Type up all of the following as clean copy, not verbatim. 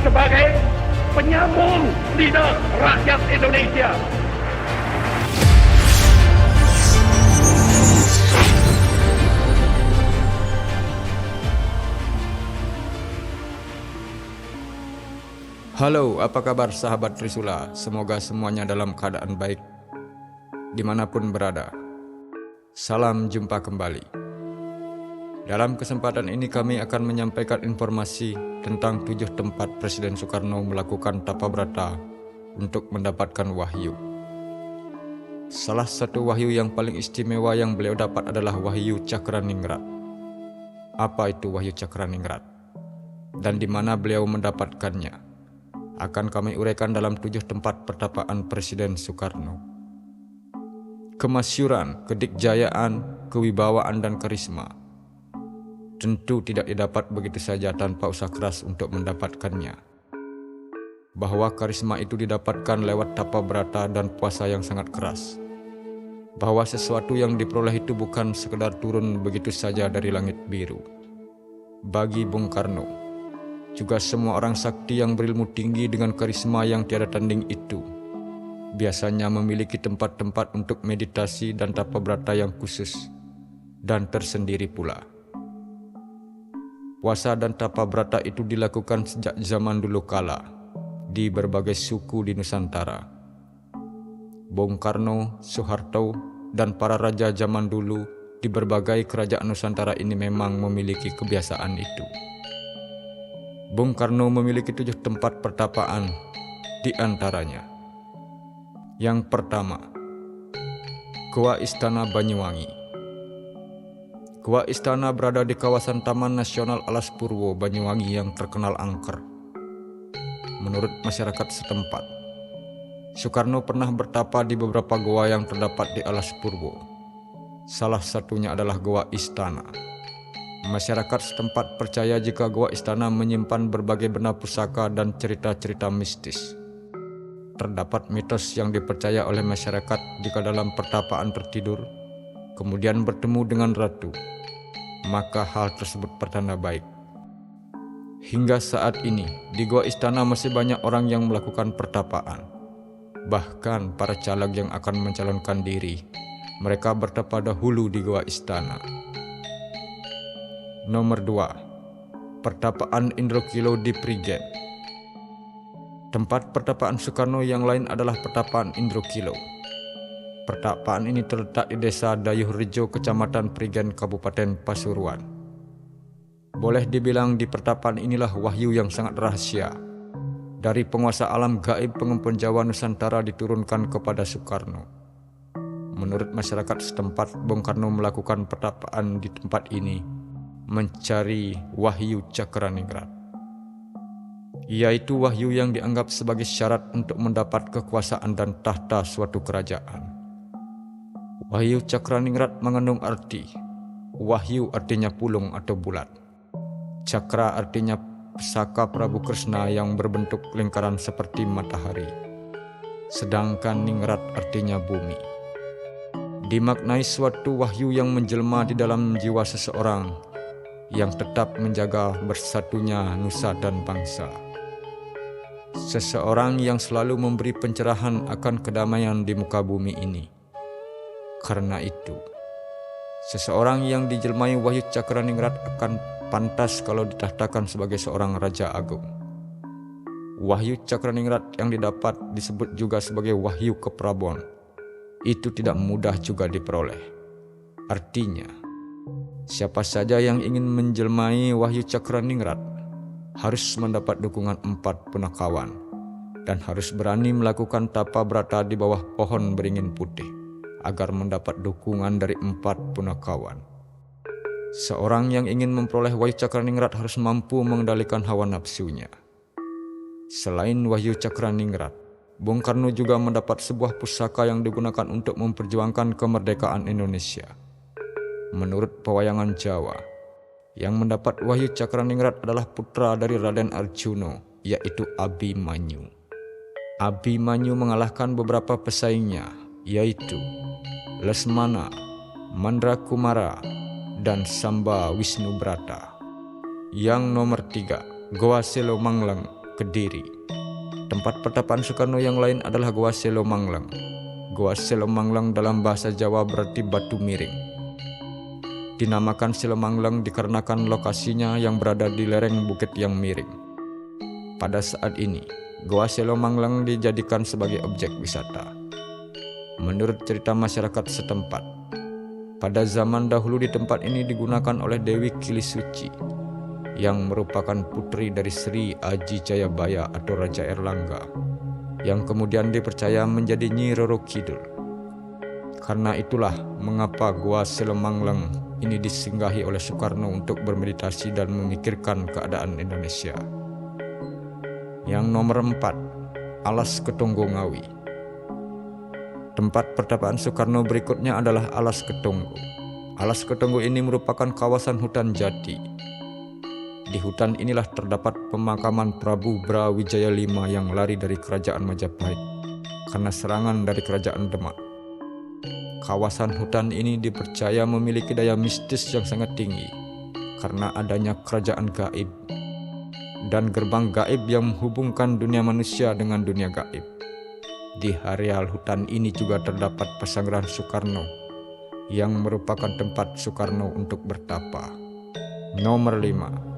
sebagai penyambung lidah rakyat Indonesia. Halo, apa kabar sahabat Trisula? Semoga semuanya dalam keadaan baik dimanapun berada. Salam jumpa kembali. Dalam kesempatan ini kami akan menyampaikan informasi tentang 7 tempat Presiden Soekarno melakukan tapa brata untuk mendapatkan wahyu. Salah satu wahyu yang paling istimewa yang beliau dapat adalah wahyu Cakraningrat. Apa itu wahyu Cakraningrat? Dan di mana beliau mendapatkannya? Akan kami uraikan dalam 7 tempat pertapaan Presiden Soekarno. Kemasyuran, kedikjayaan, kewibawaan dan karisma tentu tidak didapat begitu saja tanpa usaha keras untuk mendapatkannya. Bahwa karisma itu didapatkan lewat tapa brata dan puasa yang sangat keras. Bahwa sesuatu yang diperoleh itu bukan sekedar turun begitu saja dari langit biru. Bagi Bung Karno, juga semua orang sakti yang berilmu tinggi dengan karisma yang tiada tanding itu biasanya memiliki tempat-tempat untuk meditasi dan tapa brata yang khusus dan tersendiri pula. Puasa dan tapa brata itu dilakukan sejak zaman dulu kala di berbagai suku di Nusantara. Bung Karno, Soeharto, dan para raja zaman dulu di berbagai kerajaan Nusantara ini memang memiliki kebiasaan itu. Bung Karno memiliki 7 tempat pertapaan, di antaranya. Yang pertama, Goa Istana Banyuwangi. Goa Istana berada di kawasan Taman Nasional Alas Purwo, Banyuwangi yang terkenal angker. Menurut masyarakat setempat, Soekarno pernah bertapa di beberapa goa yang terdapat di Alas Purwo. Salah satunya adalah Goa Istana. Masyarakat setempat percaya jika Goa Istana menyimpan berbagai benda pusaka dan cerita-cerita mistis. Terdapat mitos yang dipercaya oleh masyarakat jika dalam pertapaan tertidur, kemudian bertemu dengan ratu, maka hal tersebut pertanda baik. Hingga saat ini, di Goa Istana masih banyak orang yang melakukan pertapaan. Bahkan para caleg yang akan mencalonkan diri, mereka bertapa dahulu di Goa Istana. Nomor 2. Pertapaan Indrokilo di Prigen. Tempat pertapaan Soekarno yang lain adalah pertapaan Indrokilo. Pertapaan ini terletak di desa Dayuhrejo, Kecamatan Prigen, Kabupaten Pasuruan. Boleh dibilang di pertapaan inilah wahyu yang sangat rahasia dari penguasa alam gaib pengempun Jawa Nusantara diturunkan kepada Soekarno. Menurut masyarakat setempat, Bung Karno melakukan pertapaan di tempat ini mencari wahyu Cakraningrat, yaitu wahyu yang dianggap sebagai syarat untuk mendapat kekuasaan dan tahta suatu kerajaan. Wahyu Cakraningrat mengandung arti. Wahyu artinya pulung atau bulat. Cakra artinya pusaka Prabu Kresna yang berbentuk lingkaran seperti matahari. Sedangkan ningrat artinya bumi. Dimaknai suatu wahyu yang menjelma di dalam jiwa seseorang yang tetap menjaga bersatunya nusa dan bangsa. Seseorang yang selalu memberi pencerahan akan kedamaian di muka bumi ini. Karena itu, seseorang yang dijelmai wahyu Cakraningrat akan pantas kalau ditahtakan sebagai seorang raja agung. Wahyu Cakraningrat yang didapat disebut juga sebagai wahyu keprabuan. Itu tidak mudah juga diperoleh. Artinya, siapa saja yang ingin menjelmai wahyu Cakraningrat harus mendapat dukungan 4 punakawan dan harus berani melakukan tapa brata di bawah pohon beringin putih agar mendapat dukungan dari 4 punakawan. Seorang yang ingin memperoleh wahyu Cakraningrat harus mampu mengendalikan hawa nafsunya. Selain wahyu Cakraningrat, Bung Karno juga mendapat sebuah pusaka yang digunakan untuk memperjuangkan kemerdekaan Indonesia. Menurut pewayangan Jawa, yang mendapat wahyu Cakraningrat adalah putra dari Raden Arjuna, yaitu Abimanyu. Abimanyu mengalahkan beberapa pesaingnya, yaitu Lesmana, Mandrakumara, dan Samba Wisnubrata. Yang nomor 3, Goa Selo Mangleng Kediri. Tempat pertapaan Soekarno yang lain adalah Goa Selomanglang. Goa Selomanglang dalam bahasa Jawa berarti batu miring. Dinamakan Selomanglang dikarenakan lokasinya yang berada di lereng bukit yang miring. Pada saat ini, Goa Selomanglang dijadikan sebagai objek wisata. Menurut cerita masyarakat setempat, pada zaman dahulu di tempat ini digunakan oleh Dewi Kilisuci yang merupakan putri dari Sri Aji Jayabaya atau Raja Erlangga, yang kemudian dipercaya menjadi Nyi Roro Kidul. Karena itulah mengapa Goa Selomanglang ini disinggahi oleh Soekarno untuk bermeditasi dan memikirkan keadaan Indonesia. Yang nomor 4, Alas Ketonggo Ngawi. Tempat pertapaan Soekarno berikutnya adalah Alas Ketonggo. Alas Ketonggo ini merupakan kawasan hutan jati. Di hutan inilah terdapat pemakaman Prabu Brawijaya V yang lari dari kerajaan Majapahit karena serangan dari kerajaan Demak. Kawasan hutan ini dipercaya memiliki daya mistis yang sangat tinggi karena adanya kerajaan gaib dan gerbang gaib yang menghubungkan dunia manusia dengan dunia gaib. Di areal hutan ini juga terdapat pesanggrahan Soekarno yang merupakan tempat Soekarno untuk bertapa. Nomor 5,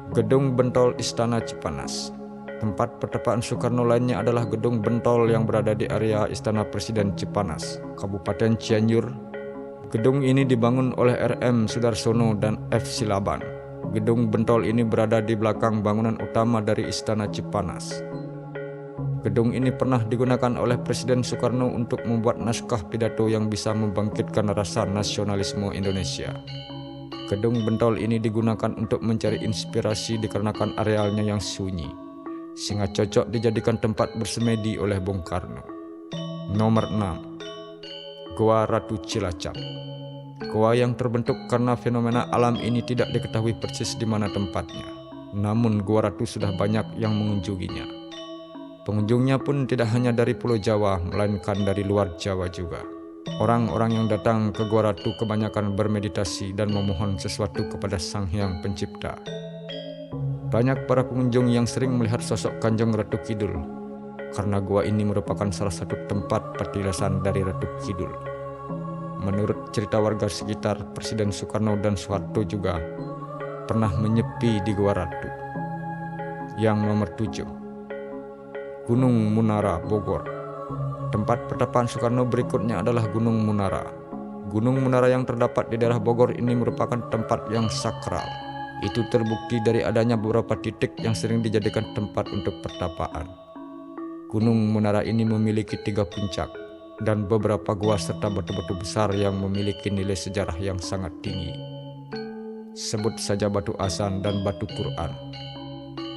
Gedung Bentol Istana Cipanas. Tempat pertapaan Soekarno lainnya adalah Gedung Bentol yang berada di area Istana Presiden Cipanas, Kabupaten Cianjur. Gedung ini dibangun oleh R.M. Sudarsono dan F. Silaban. Gedung Bentol ini berada di belakang bangunan utama dari Istana Cipanas. Gedung ini pernah digunakan oleh Presiden Soekarno untuk membuat naskah pidato yang bisa membangkitkan rasa nasionalisme Indonesia. Gedung Bentol ini digunakan untuk mencari inspirasi dikarenakan arealnya yang sunyi, sehingga cocok dijadikan tempat bersemedi oleh Bung Karno. Nomor 6, Goa Ratu Cilacap. Goa yang terbentuk karena fenomena alam ini tidak diketahui persis di mana tempatnya. Namun Goa Ratu sudah banyak yang mengunjunginya. Pengunjungnya pun tidak hanya dari Pulau Jawa, melainkan dari luar Jawa juga. Orang-orang yang datang ke Goa Ratu kebanyakan bermeditasi dan memohon sesuatu kepada Sang Hyang Pencipta. Banyak para pengunjung yang sering melihat sosok Kanjeng Ratu Kidul, karena gua ini merupakan salah satu tempat petilasan dari Ratu Kidul. Menurut cerita warga sekitar, Presiden Soekarno dan Soeharto juga pernah menyepi di Goa Ratu. Yang nomor 7, Gunung Munara, Bogor. Tempat pertapaan Soekarno berikutnya adalah Gunung Munara. Gunung Munara yang terdapat di daerah Bogor ini merupakan tempat yang sakral. Itu terbukti dari adanya beberapa titik yang sering dijadikan tempat untuk pertapaan. Gunung Munara ini memiliki 3 puncak dan beberapa gua serta batu-batu besar yang memiliki nilai sejarah yang sangat tinggi. Sebut saja Batu Azan dan Batu Quran.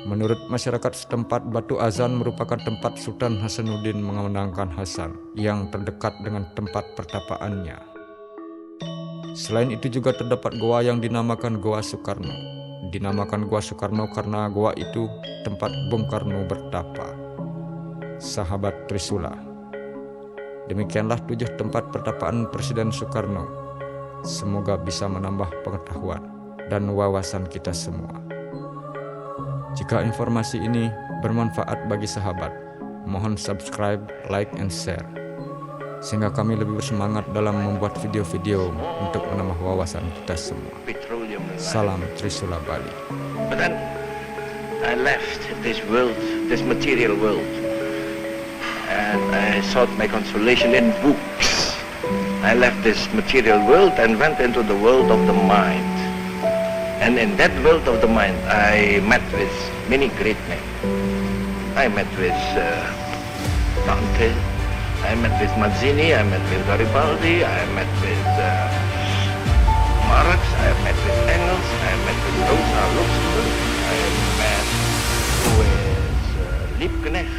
Menurut masyarakat setempat, Batu Azan merupakan tempat Sultan Hasanuddin mengamankan Hasan yang terdekat dengan tempat pertapaannya. Selain itu juga terdapat goa yang dinamakan Goa Soekarno. Dinamakan Goa Soekarno karena goa itu tempat Bung Karno bertapa. Sahabat Trisula, demikianlah 7 tempat pertapaan Presiden Soekarno. Semoga bisa menambah pengetahuan dan wawasan kita semua. Jika informasi ini bermanfaat bagi sahabat, mohon subscribe, like, and share, sehingga kami lebih bersemangat dalam membuat video-video untuk menambah wawasan kita semua. Salam Trisula Bali. But then I left this world, this material world, and I sought my consolation in books. I left this material world and went into the world of the mind. And in that world of the mind, I met with many great men. I met with Dante, I met with Mazzini, I met with Garibaldi, I met with Marx, I met with Engels, I met with Rosa Luxemburg, I met with Liebknecht,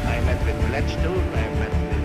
I met with Gladstone, I met with